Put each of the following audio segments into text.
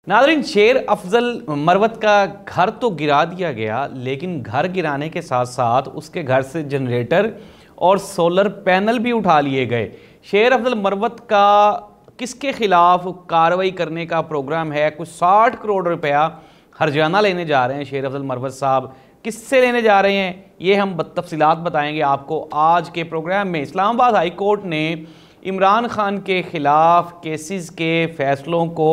नाज़रीन, शेर अफजल मरवत का घर तो गिरा दिया गया, लेकिन घर गिराने के साथ साथ उसके घर से जनरेटर और सोलर पैनल भी उठा लिए गए। शेर अफजल मरवत का किसके खिलाफ कार्रवाई करने का प्रोग्राम है? कुछ 60 करोड़ रुपया हर्जाना लेने जा रहे हैं शेर अफजल मरवत साहब। किससे लेने जा रहे हैं ये हम तफसीलात बताएंगे आपको आज के प्रोग्राम में। इस्लामाबाद हाई कोर्ट ने इमरान खान के खिलाफ केसेस के फैसलों को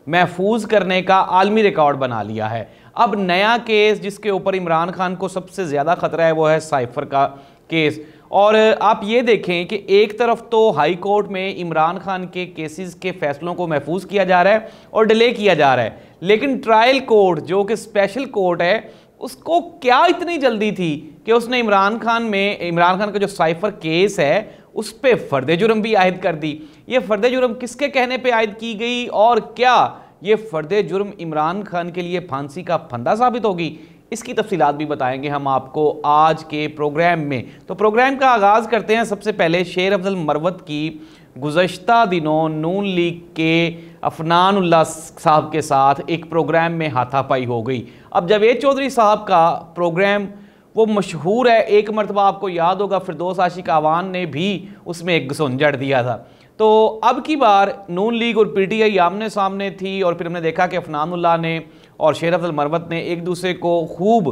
महफूज करने का आलमी रिकॉर्ड बना लिया है। अब नया केस जिसके ऊपर इमरान खान को सबसे ज़्यादा ख़तरा है वो है साइफर का केस। और आप ये देखें कि एक तरफ तो हाई कोर्ट में इमरान खान के केसेस के फैसलों को महफूज किया जा रहा है और डिले किया जा रहा है, लेकिन ट्रायल कोर्ट जो कि स्पेशल कोर्ट है उसको क्या इतनी जल्दी थी कि उसने इमरान खान का जो साइफर केस है उस पर फर्द जुर्म भी आयद कर दी। ये फर्द जुर्म किसके कहने पे आयद की गई और क्या ये फर्द जुर्म इमरान खान के लिए फांसी का फंदा साबित होगी? इसकी तफसीलात भी बताएंगे हम आपको आज के प्रोग्राम में। तो प्रोग्राम का आगाज़ करते हैं सबसे पहले शेर अफजल मरवत की गुज़श्ता दिनों नून लीग के अफनान उल्लाह साहब के साथ एक प्रोग्राम में हाथापाई हो गई। अब जावेद चौधरी साहब का प्रोग्राम वो मशहूर है, एक मरतबा आपको याद होगा फिरदौस आशिक आवान ने भी उसमें एक घसुंजड़ दिया था। तो अब की बार नून लीग और पीटीआई आमने सामने थी और फिर हमने देखा कि अफनानुल्लाह ने और शेर अफजल मरवत ने एक दूसरे को खूब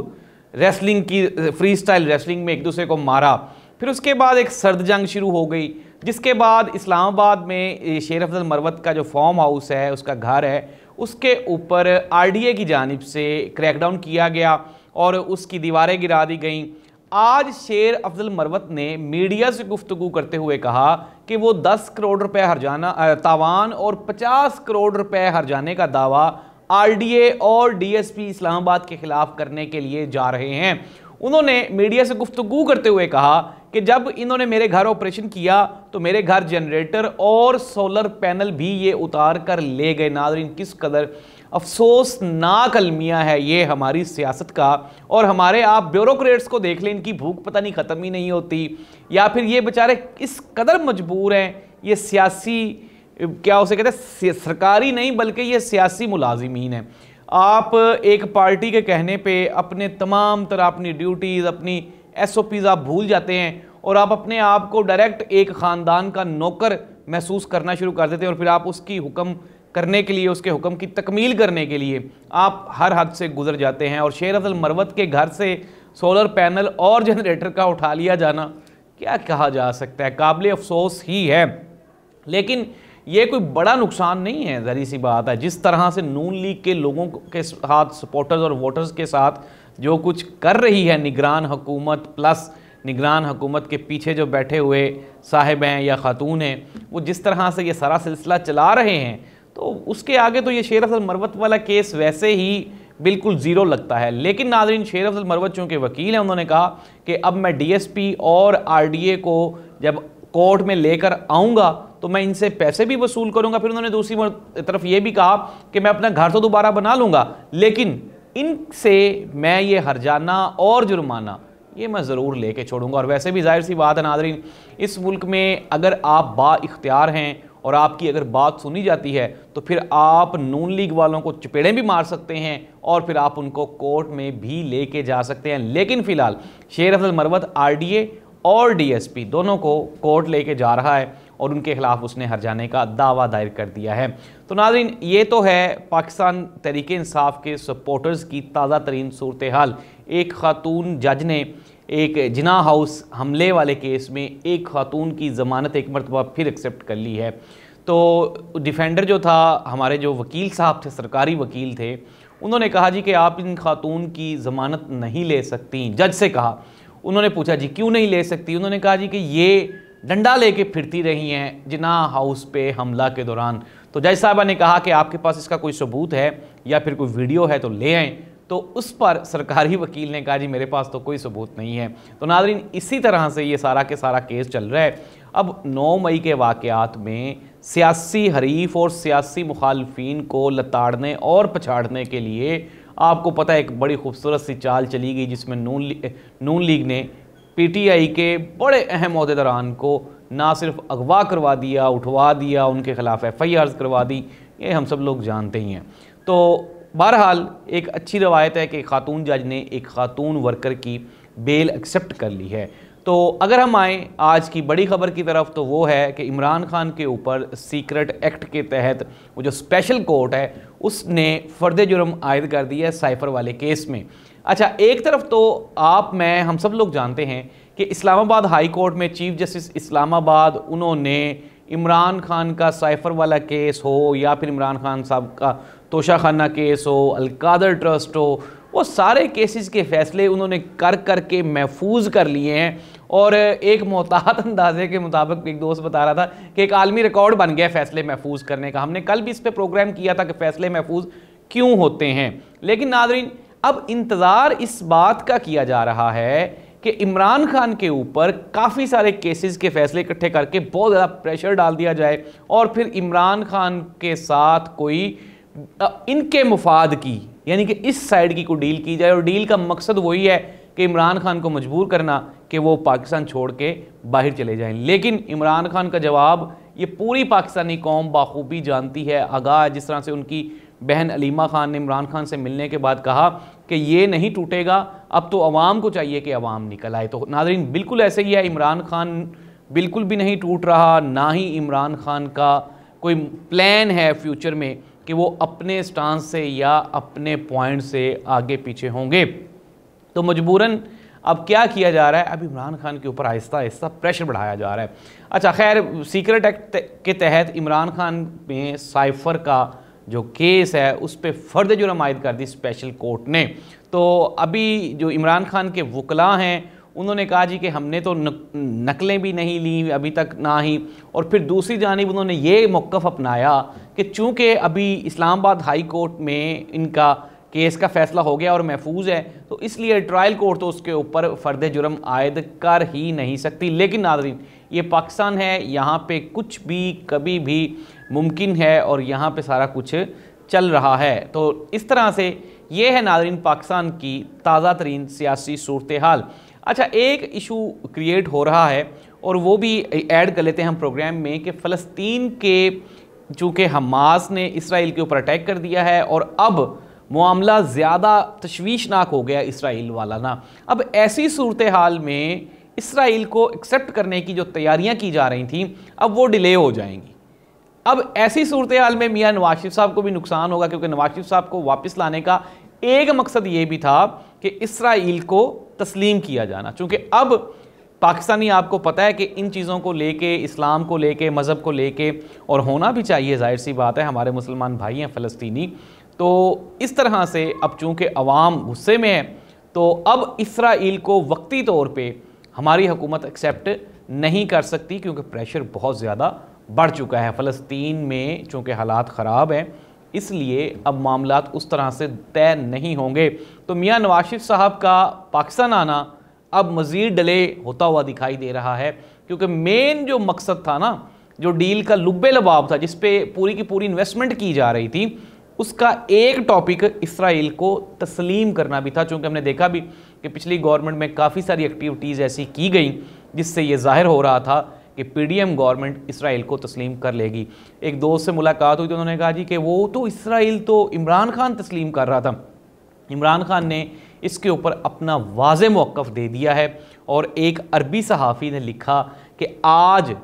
रेसलिंग की, फ्री स्टाइल रेसलिंग में एक दूसरे को मारा। फिर उसके बाद एक सर्द जंग शुरू हो गई, जिसके बाद इस्लामाबाद में शेर अफजल मरवत का जो फार्म हाउस है, उसका घर है, उसके ऊपर आरडीए की जानिब से क्रैकडाउन किया गया और उसकी दीवारें गिरा दी गईं। आज शेर अफजल मरवत ने मीडिया से गुफ्तगू करते हुए कहा कि वो 10 करोड़ रुपए हर्जाना तावान और 50 करोड़ रुपए हर्जाने का दावा आरडीए और डीएसपी इस्लामाबाद के खिलाफ करने के लिए जा रहे हैं। उन्होंने मीडिया से गुफ्तगू करते हुए कहा कि जब इन्होंने मेरे घर ऑपरेशन किया तो मेरे घर जनरेटर और सोलर पैनल भी ये उतार कर ले गए। नाज़रीन, किस कदर अफसोसनाक अलमिया है ये हमारी सियासत का। और हमारे आप ब्यूरोक्रेट्स को देख लें, इनकी भूख पता नहीं ख़त्म ही नहीं होती, या फिर ये बेचारे इस कदर मजबूर हैं, ये सियासी क्या उसे कहते हैं, सरकारी नहीं बल्कि ये सियासी मुलाजिमीन हैं। आप एक पार्टी के कहने पे अपने तमाम तरह अपनी ड्यूटीज़, अपनी एसओपीज़ आप भूल जाते हैं और आप अपने आप को डायरेक्ट एक ख़ानदान का नौकर महसूस करना शुरू कर देते हैं और फिर आप उसकी हुक्म करने के लिए, उसके हुक्म की तकमील करने के लिए आप हर हद से गुजर जाते हैं। और शेर अफजल मरवत के घर से सोलर पैनल और जनरेटर का उठा लिया जाना क्या कहा जा सकता है, काबिल अफसोस ही है। लेकिन ये कोई बड़ा नुकसान नहीं है, ज़री सी बात है। जिस तरह से नून लीग के लोगों के साथ, सपोर्टर्स और वोटर्स के साथ जो कुछ कर रही है निगरान हुकूमत, प्लस निगरान हुकूमत के पीछे जो बैठे हुए साहिब हैं या खातून हैं, वो जिस तरह से ये सारा सिलसिला चला रहे हैं, तो उसके आगे तो ये शेर अफजल मरवत वाला केस वैसे ही बिल्कुल ज़ीरो लगता है। लेकिन नाज़रीन, शेर अफजल मरवत चूँकि वकील हैं, उन्होंने कहा कि अब मैं डीएसपी और आरडीए को जब कोर्ट में लेकर आऊँगा तो मैं इनसे पैसे भी वसूल करूँगा। फिर उन्होंने दूसरी तरफ ये भी कहा कि मैं अपना घर तो दोबारा बना लूँगा, लेकिन इनसे मैं ये हर्जाना और जुर्माना ये मैं ज़रूर लेके छोड़ूंगा। और वैसे भी जाहिर सी बात है नाज़रीन, इस मुल्क में अगर आप बाइख्तियार हैं और आपकी अगर बात सुनी जाती है तो फिर आप नून लीग वालों को चपेड़ें भी मार सकते हैं और फिर आप उनको कोर्ट में भी लेके जा सकते हैं। लेकिन फ़िलहाल शेर अफजल मरवत आरडीए और डीएसपी दोनों को कोर्ट लेके जा रहा है और उनके खिलाफ उसने हर्जाने का दावा दायर कर दिया है। तो नाज़रीन, ये तो है पाकिस्तान तहरीक इंसाफ के सपोर्टर्स की ताज़ा तरीन सूरत हाल। एक खातून जज ने एक जिना हाउस हमले वाले केस में एक खातून की ज़मानत एक मरतबा फिर एक्सेप्ट कर ली है। तो डिफेंडर जो था, हमारे जो वकील साहब थे, सरकारी वकील थे, उन्होंने कहा जी कि आप इन खातून की ज़मानत नहीं ले सकती। जज से कहा, उन्होंने पूछा जी क्यों नहीं ले सकती? उन्होंने कहा जी कि ये डंडा लेके फिरती रही हैं जिना हाउस पे हमला के दौरान। तो जज साहबा ने कहा कि आपके पास इसका कोई सबूत है या फिर कोई वीडियो है तो ले आएँ। तो उस पर सरकारी वकील ने कहा जी मेरे पास तो कोई सबूत नहीं है। तो नाज़रीन, इसी तरह से ये सारा के सारा केस चल रहा है। अब 9 मई के वाक़यात में सियासी हरीफ और सियासी मुखालफीन को लताड़ने और पछाड़ने के लिए आपको पता है एक बड़ी खूबसूरत सी चाल चली गई, जिसमें नून लीग ने पीटीआई के बड़े अहम ओहदेदारान को ना सिर्फ अगवा करवा दिया, उठवा दिया, उनके खिलाफ एफआईआर करवा दी, ये हम सब लोग जानते ही हैं। तो बहरहाल एक अच्छी रवायत है कि खातून जज ने एक खातून वर्कर की बेल एक्सेप्ट कर ली है। तो अगर हम आए आज की बड़ी खबर की तरफ, तो वो है कि इमरान खान के ऊपर सीक्रेट एक्ट के तहत वो जो स्पेशल कोर्ट है उसने फ़र्द जुर्म आयद कर दिया है साइफर वाले केस में। अच्छा, एक तरफ तो मैं हम सब लोग जानते हैं कि इस्लामाबाद हाई कोर्ट में चीफ जस्टिस इस्लामाबाद उन्होंने इमरान खान का साइफर वाला केस हो या फिर इमरान खान साहब का तोशा खाना केस हो, अलकादर ट्रस्ट हो, वो सारे केसेस के फ़ैसले उन्होंने कर के महफूज कर लिए हैं। और एक मोहतात अंदाजे के मुताबिक एक दोस्त बता रहा था कि एक आलमी रिकॉर्ड बन गया फ़ैसले महफूज करने का। हमने कल भी इस पर प्रोग्राम किया था कि फ़ैसले महफूज क्यों होते हैं। लेकिन नाज़रीन, अब इंतज़ार इस बात का किया जा रहा है कि इमरान खान के ऊपर काफ़ी सारे केसेस के फ़ैसले इकट्ठे करके बहुत ज़्यादा प्रेशर डाल दिया जाए और फिर इमरान खान के साथ कोई इनके मुफाद की, यानी कि इस साइड की कोई डील की जाए। और डील का मकसद वही है कि इमरान खान को मजबूर करना कि वो पाकिस्तान छोड़ के बाहर चले जाएं। लेकिन इमरान खान का जवाब ये पूरी पाकिस्तानी कौम बाखूबी जानती है, आगाह। जिस तरह से उनकी बहन अलीमा खान ने इमरान खान से मिलने के बाद कहा कि ये नहीं टूटेगा, अब तो अवाम को चाहिए कि अवाम निकल आए। तो नाज़रीन, बिल्कुल ऐसे ही है, इमरान खान बिल्कुल भी नहीं टूट रहा, ना ही इमरान खान का कोई प्लान है फ्यूचर में कि वो अपने स्टांस से या अपने पॉइंट से आगे पीछे होंगे। तो मजबूरन अब क्या किया जा रहा है, अब इमरान खान के ऊपर आहिस्ता आहिस्ता प्रेशर बढ़ाया जा रहा है। अच्छा, खैर, सीक्रेट एक्ट के तहत इमरान खान में साइफर का जो केस है उस पर फ़र्द जुर्म आयद कर दी स्पेशल कोर्ट ने। तो अभी जो इमरान खान के वकला हैं उन्होंने कहा जी कि हमने तो नकलें भी नहीं ली अभी तक, ना ही, और फिर दूसरी जानिब उन्होंने ये मौक़िफ़ अपनाया कि चूँकि अभी इस्लामाबाद हाई कोर्ट में इनका केस का फ़ैसला हो गया और महफूज है, तो इसलिए ट्रायल कोर्ट तो उसके ऊपर फ़र्द जुर्म आयद कर ही नहीं सकती। लेकिन नाज़रीन, ये पाकिस्तान है, यहाँ पे कुछ भी कभी भी मुमकिन है और यहाँ पे सारा कुछ चल रहा है। तो इस तरह से ये है नाज़रीन पाकिस्तान की ताज़ा तरीन सियासी सूरत हाल। अच्छा, एक इशू क्रिएट हो रहा है और वो भी ऐड कर लेते हैं हम प्रोग्राम में कि फ़लस्तीन के, चूँकि हमास ने इसराइल के ऊपर अटैक कर दिया है और अब मामला ज़्यादा तशवीशनाक हो गया इसराइल वाला ना। अब ऐसी सूरत हाल में इसराइल को एक्सेप्ट करने की जो तैयारियां की जा रही थी, अब वो डिले हो जाएंगी। अब ऐसी सूरत हाल में मियां नवाज शरीफ साहब को भी नुकसान होगा, क्योंकि नवाज शरीफ साहब को वापस लाने का एक मकसद ये भी था कि इसराइल को तस्लीम किया जाना। चूँकि अब पाकिस्तानी, आपको पता है कि इन चीज़ों को लेके, इस्लाम को लेके, मज़हब को लेके, और होना भी चाहिए, जाहिर सी बात है, हमारे मुसलमान भाई हैं फ़लस्तीनी। तो इस तरह से अब चूँकि अवाम गुस्से में है, तो अब इसराइल को वक्ती तौर पे हमारी हुकूमत एक्सेप्ट नहीं कर सकती, क्योंकि प्रेशर बहुत ज़्यादा बढ़ चुका है फ़लस्तीन में। चूँकि हालात ख़राब हैं, इसलिए अब मामलात उस तरह से तय नहीं होंगे। तो मियां नवाज शरीफ साहब का पाकिस्तान आना अब मज़ीद डिले होता हुआ दिखाई दे रहा है, क्योंकि मेन जो मकसद था ना, जो डील का लुब्बे लबाब था, जिस पे पूरी की पूरी इन्वेस्टमेंट की जा रही थी, उसका एक टॉपिक इसराइल को तस्लीम करना भी था। चूँकि हमने देखा भी कि पिछली गवर्नमेंट में काफ़ी सारी एक्टिविटीज़ ऐसी की गई जिससे ये ज़ाहिर हो रहा था कि पीडीएम गवर्नमेंट इसराइल को तस्लीम कर लेगी। एक दोस्त से मुलाकात हुई तो उन्होंने कहा जी कि वो तो इसराइल तो इमरान खान तस्लीम कर रहा था, इमरान खान ने इसके ऊपर अपना वाज़े मौक़िफ़ दे दिया है। और एक अरबी सहाफ़ी ने लिखा कि आज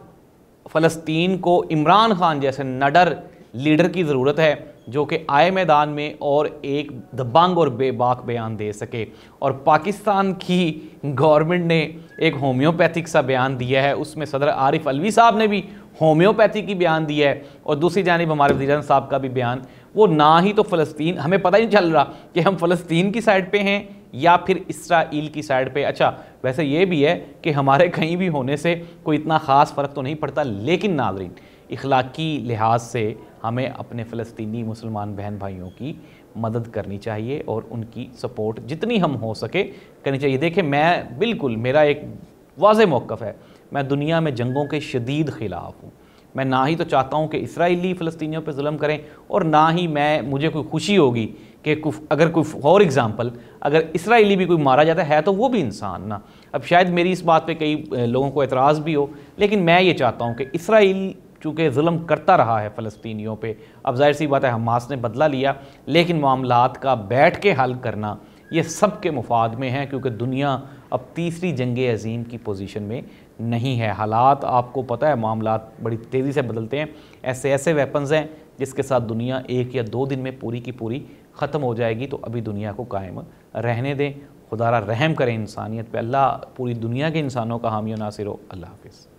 फ़लस्तीन को इमरान खान जैसे नडर लीडर की ज़रूरत है, जो कि आए मैदान में और एक दबंग और बेबाक बयान दे सके। और पाकिस्तान की गवर्नमेंट ने एक होम्योपैथिक सा बयान दिया है, उसमें सदर आरिफ अलवी साहब ने भी होम्योपैथी की बयान दिया है, और दूसरी जानिब हमारे वज़ीर साहब का भी बयान। वो ना ही तो फ़लस्तीन, हमें पता ही नहीं चल रहा कि हम फ़लस्तीन की साइड पे हैं या फिर इसराइल की साइड पे। अच्छा, वैसे ये भी है कि हमारे कहीं भी होने से कोई इतना ख़ास फ़र्क तो नहीं पड़ता, लेकिन नाज़रीन, इखलाकी लिहाज से हमें अपने फ़लस्तीनी मुसलमान बहन भाइयों की मदद करनी चाहिए और उनकी सपोर्ट जितनी हम हो सके करनी चाहिए। देखिए, मैं बिल्कुल, मेरा एक वाज़े मौक़िफ़ है, मैं दुनिया में जंगों के शदीद ख़िलाफ़ हूँ। मैं ना ही तो चाहता हूँ कि इसराइली फ़लस्तीनियों पे जुल्म करें, और ना ही मुझे कोई खुशी होगी कि अगर कोई फॉर एग्ज़ाम्पल अगर इसराइली भी कोई मारा जाता है तो वो भी इंसान ना। अब शायद मेरी इस बात पे कई लोगों को एतराज़ भी हो, लेकिन मैं ये चाहता हूँ कि इसराइल चूँकि जुल्म करता रहा है फ़लस्तीनियों पे। अब जाहिर सी बात है हमास ने बदला लिया, लेकिन मामलात का बैठ के हल करना ये सब के मुफाद में है, क्योंकि दुनिया अब तीसरी जंग अज़ीम की पोजीशन में नहीं है। हालात आपको पता है, मामलात बड़ी तेज़ी से बदलते हैं। ऐसे ऐसे वेपन्स हैं जिसके साथ दुनिया 1 या 2 दिन में पूरी की पूरी ख़त्म हो जाएगी। तो अभी दुनिया को कायम रहने दें। खुदा रहम करें इंसानियत पे। अल्लाह पूरी दुनिया के इंसानों का हामी और नासिर हो। अल्लाह हाफ़िज़।